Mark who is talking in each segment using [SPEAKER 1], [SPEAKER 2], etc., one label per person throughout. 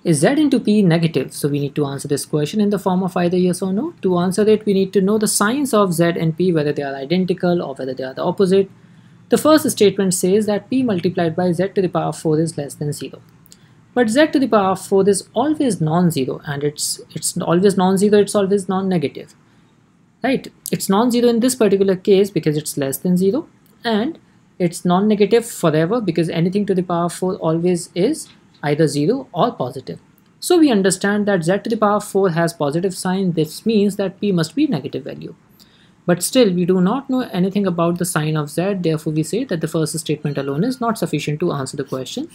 [SPEAKER 1] Is Z into P negative? So we need to answer this question in the form of either yes or no. To answer it, we need to know the signs of Z and P, whether they are identical or whether they are the opposite. The first statement says that P multiplied by Z to the power 4 is less than 0. But Z to the power 4 is always non-zero, and it's always non-zero, it's always non-negative. Right? It's non-zero in this particular case because it's less than 0, and it's non-negative forever because anything to the power 4 always is either 0 or positive. So we understand that Z to the power 4 has positive sign. This means that P must be negative value. But still we do not know anything about the sign of Z, therefore we say that the first statement alone is not sufficient to answer the question,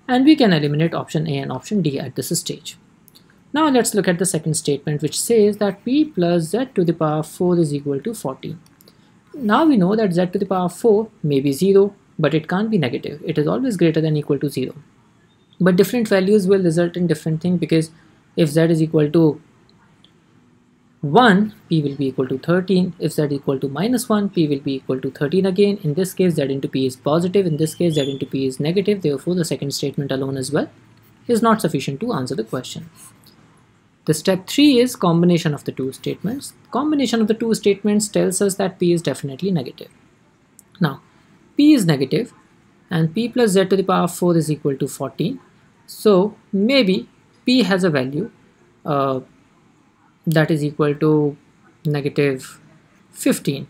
[SPEAKER 1] and we can eliminate option A and option D at this stage. Now let's look at the second statement, which says that P plus Z to the power 4 is equal to 14. Now we know that Z to the power 4 may be 0, but it can't be negative. It is always greater than or equal to 0. But different values will result in different things, because if Z is equal to 1, P will be equal to 13. If Z is equal to minus 1, P will be equal to 13 again. In this case, Z into P is positive. In this case, Z into P is negative. Therefore, the second statement alone as well is not sufficient to answer the question. The step 3 is combination of the two statements. Combination of the two statements tells us that P is definitely negative. Now, P is negative and P plus Z to the power 4 is equal to 14. So maybe P has a value that is equal to negative 15.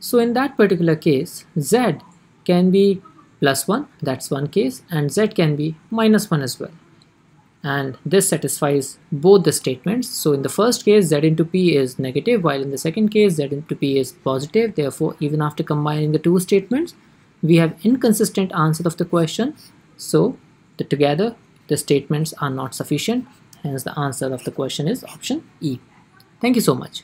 [SPEAKER 1] So in that particular case, Z can be plus 1, that's one case, and Z can be minus 1 as well. And this satisfies both the statements. So in the first case, Z into P is negative, while in the second case, Z into P is positive. Therefore, even after combining the two statements, we have inconsistent answer of the question. So together, the statements are not sufficient. Hence, the answer of the question is option E. Thank you so much.